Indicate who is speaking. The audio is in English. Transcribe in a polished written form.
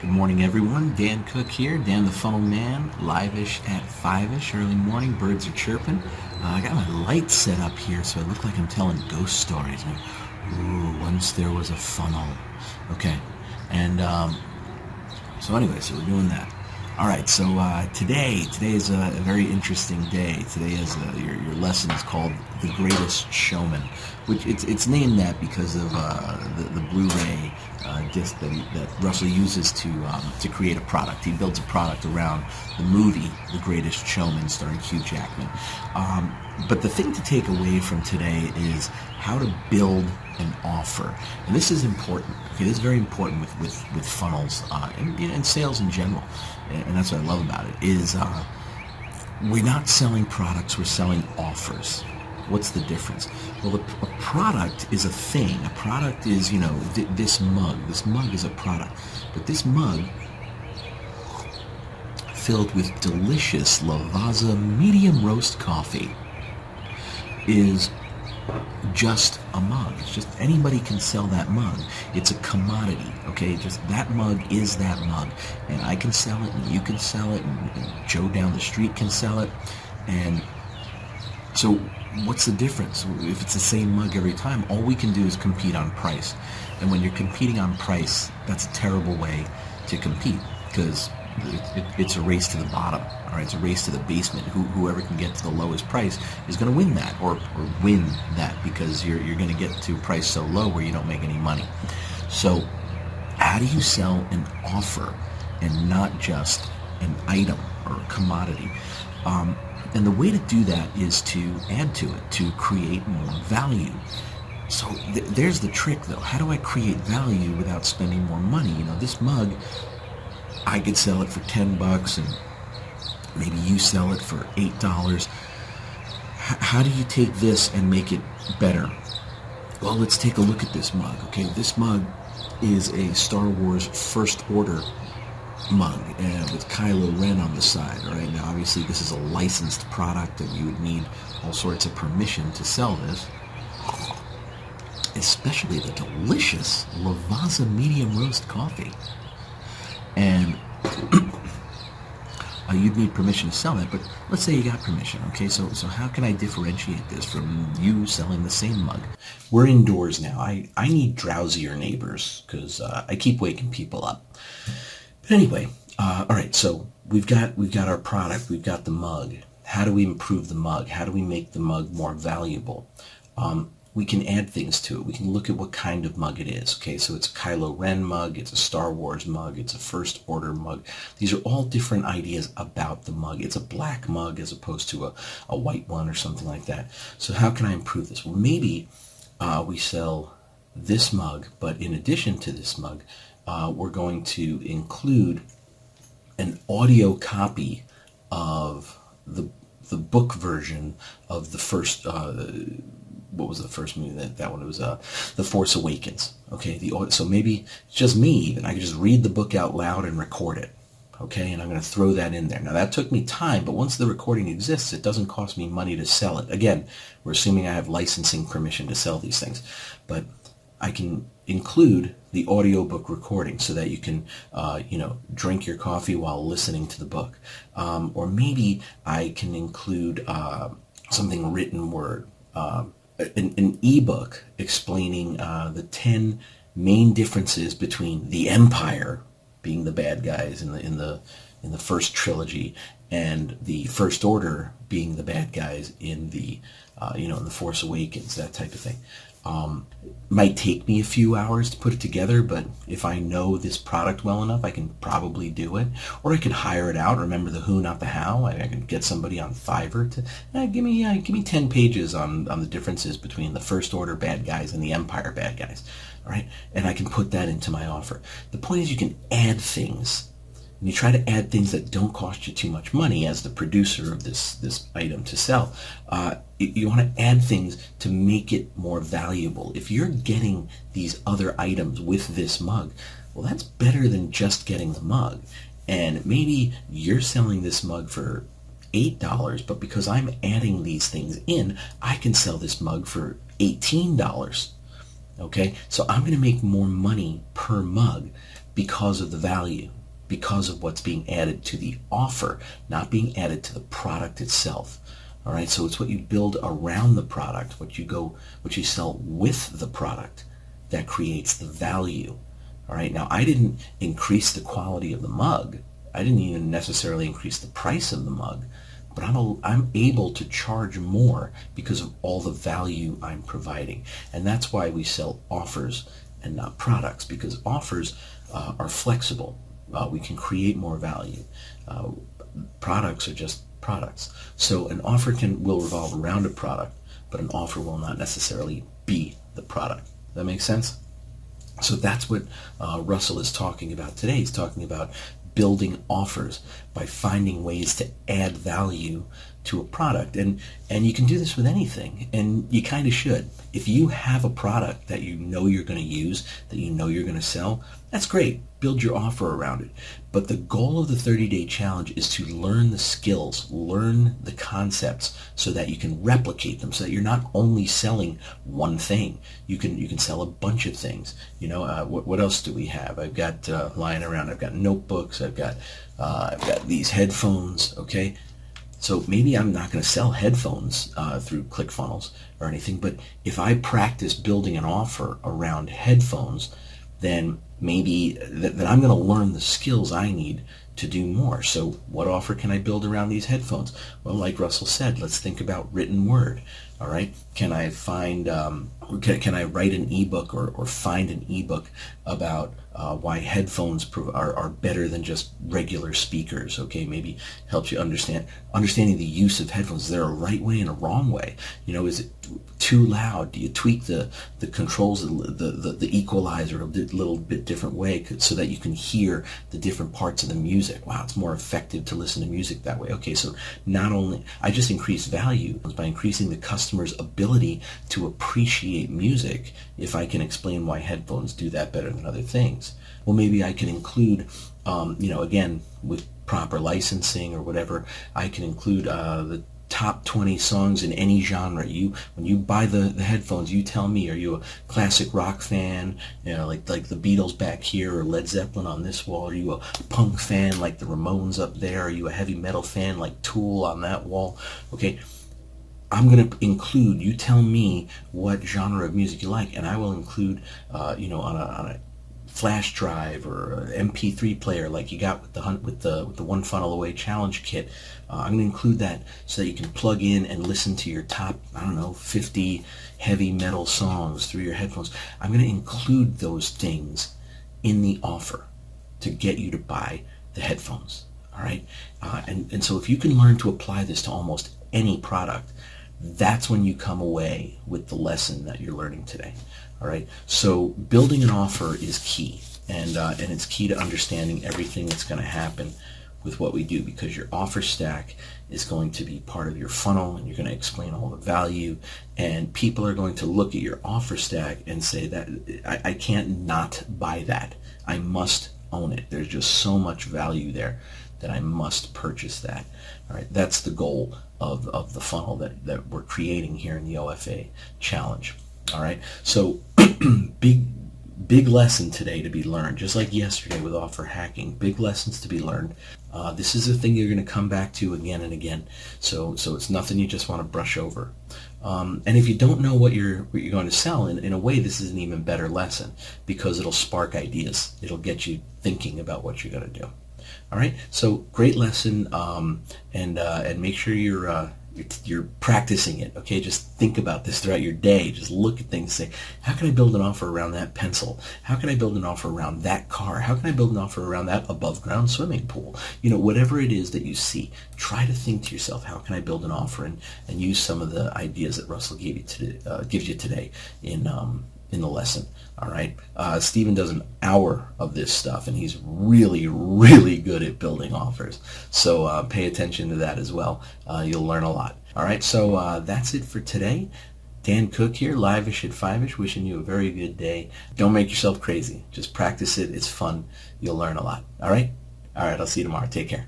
Speaker 1: Good morning, everyone. Dan Cook here, Dan the Funnel Man, live-ish at 5-ish, early morning. Birds are chirping. I got my lights set up here so I look like I'm telling ghost stories. Ooh, once there was a funnel. Okay, and so we're doing that. All right, so today is a very interesting day. Today is your lesson is called The Greatest Showman, which it's named that because of the Blu-ray disc that Russell uses to create a product. He builds a product around the movie The Greatest Showman starring Hugh Jackman. But the thing to take away from today is how to build an offer, and this is important. Okay, this is very important with funnels and sales in general, and that's what I love about it. Is we're not selling products; we're selling offers. What's the difference? Well, a product is a thing. A product is, this mug. This mug is a product, but this mug filled with delicious Lavazza medium roast coffee is just a mug. It's just anybody can sell that mug. It's a commodity, okay? Just that mug is that mug, and I can sell it, and you can sell it, and Joe down the street can sell it. And so what's the difference? If it's the same mug every time, all we can do is compete on price. And when you're competing on price, that's a terrible way to compete, because it's a race to the bottom. All right, it's a race to the basement. Whoever can get to the lowest price is going to win that, or win that, because you're going to get to a price so low where you don't make any money. So how do you sell an offer and not just an item or a commodity? And the way to do that is to add to it, to create more value. So there's the trick, though. How do I create value without spending more money? This mug, I could sell it for $10, and maybe you sell it for $8. How do you take this and make it better? Well, let's take a look at this mug. Okay, this mug is a Star Wars First Order mug with Kylo Ren on the side. All right, now obviously this is a licensed product, and you would need all sorts of permission to sell this, especially the delicious Lavazza medium roast coffee. And you'd need permission to sell that, but let's say you got permission, okay? So how can I differentiate this from you selling the same mug? We're indoors now. I need drowsier neighbors, because I keep waking people up. But anyway, all right, so we've got our product, we've got the mug. How do we improve the mug? How do we make the mug more valuable? We can add things to it. We can look at what kind of mug it is. Okay, so it's a Kylo Ren mug, it's a Star Wars mug, it's a First Order mug. These are all different ideas about the mug. It's a black mug as opposed to a white one or something like that. So how can I improve this? Well, maybe we sell this mug, but in addition to this mug, we're going to include an audio copy of the book version of the first what was the first movie? That one, it was The Force Awakens. Okay, so maybe just me, even I could just read the book out loud and record it. Okay, and I'm going to throw that in there. Now that took me time, but once the recording exists, it doesn't cost me money to sell it. Again, we're assuming I have licensing permission to sell these things, but I can include the audiobook recording so that you can, drink your coffee while listening to the book. Or maybe I can include something written word, an ebook explaining the 10 main differences between the Empire, being the bad guys in the first trilogy, and the First Order, being the bad guys in the in the Force Awakens, that type of thing. Might take me a few hours to put it together, but if I know this product well enough, I can probably do it. Or I could hire it out. Remember the who, not the how. I can get somebody on Fiverr to give me 10 pages on the differences between the First Order bad guys and the Empire bad guys. All right, and I can put that into my offer. The point is, you can add things. And you try to add things that don't cost you too much money as the producer of this item to sell. You want to add things to make it more valuable. If you're getting these other items with this mug, well, that's better than just getting the mug. And maybe you're selling this mug for $8, but because I'm adding these things in, I can sell this mug for $18. Okay, so I'm going to make more money per mug because of the value. because of what's being added to the offer, not being added to the product itself. All right, so it's what you build around the product, what you sell with the product, that creates the value. All right, now I didn't increase the quality of the mug. I didn't even necessarily increase the price of the mug, but I'm able to charge more because of all the value I'm providing. And that's why we sell offers and not products, because offers are flexible. We can create more value. Products are just products. So an offer will revolve around a product, but an offer will not necessarily be the product. Does that make sense? So that's what Russell is talking about today. He's talking about building offers by finding ways to add value to a product. And you can do this with anything, and you kind of should. If you have a product that you know you're going to use, that you know you're going to sell, that's great. Build your offer around it. But the goal of the 30-day challenge is to learn the skills, learn the concepts, so that you can replicate them, so that you're not only selling one thing. You can sell a bunch of things. You know, what else do we have? I've got lying around. I've got notebooks. I've got these headphones. Okay. So maybe I'm not going to sell headphones through ClickFunnels or anything, but if I practice building an offer around headphones, then maybe that I'm going to learn the skills I need to do more. So what offer can I build around these headphones? Well, like Russell said, let's think about written word. All right, can I find can I write an ebook or find an ebook about why headphones are better than just regular speakers? Okay, maybe helps you understanding the use of headphones. Is there a right way and a wrong way? You know, is it too loud? Do you tweak the controls, the equalizer a little bit different way so that you can hear the different parts of the music? Wow, it's more effective to listen to music that way. Okay, so not only I just increase value by increasing the customer's ability to appreciate music. If I can explain why headphones do that better than other things, well, maybe I can include, again, with proper licensing or whatever, I can include the top 20 songs in any genre. When you buy the headphones, you tell me, are you a classic rock fan, like the Beatles back here, or Led Zeppelin on this wall? Are you a punk fan like the Ramones up there? Are you a heavy metal fan like Tool on that wall? Okay, I'm going to include, you tell me what genre of music you like, and I will include, on a flash drive or an MP3 player like you got with the One Funnel Away Challenge kit. I'm going to include that so that you can plug in and listen to your top, 50 heavy metal songs through your headphones. I'm going to include those things in the offer to get you to buy the headphones. All right, and so if you can learn to apply this to almost any product, that's when you come away with the lesson that you're learning today. All right, so building an offer is key, and it's key to understanding everything that's going to happen with what we do, because your offer stack is going to be part of your funnel, and you're going to explain all the value, and people are going to look at your offer stack and say that I can't not buy that. I must own it. There's just so much value there that I must purchase that. All right, that's the goal of the funnel that we're creating here in the OFA challenge. All right, so big lesson today to be learned, just like yesterday with offer hacking. Big lessons to be learned. This is a thing you're going to come back to again and again. So it's nothing you just want to brush over. And if you don't know what you're going to sell, in a way, this is an even better lesson, because it'll spark ideas. It'll get you thinking about what you're going to do. All right, so great lesson, and make sure you're practicing it. Okay, just think about this throughout your day. Just look at things, say, how can I build an offer around that pencil? How can I build an offer around that car? How can I build an offer around that above ground swimming pool? Whatever it is that you see, try to think to yourself, how can I build an offer, and use some of the ideas that Russell gives you today in the lesson. All right, Stephen does an hour of this stuff, and he's really, really good at building offers. So pay attention to that as well. You'll learn a lot. All right, so that's it for today. Dan Cook here, LIVEISH at FIVEISH, wishing you a very good day. Don't make yourself crazy. Just practice it. It's fun. You'll learn a lot. All right, I'll see you tomorrow. Take care.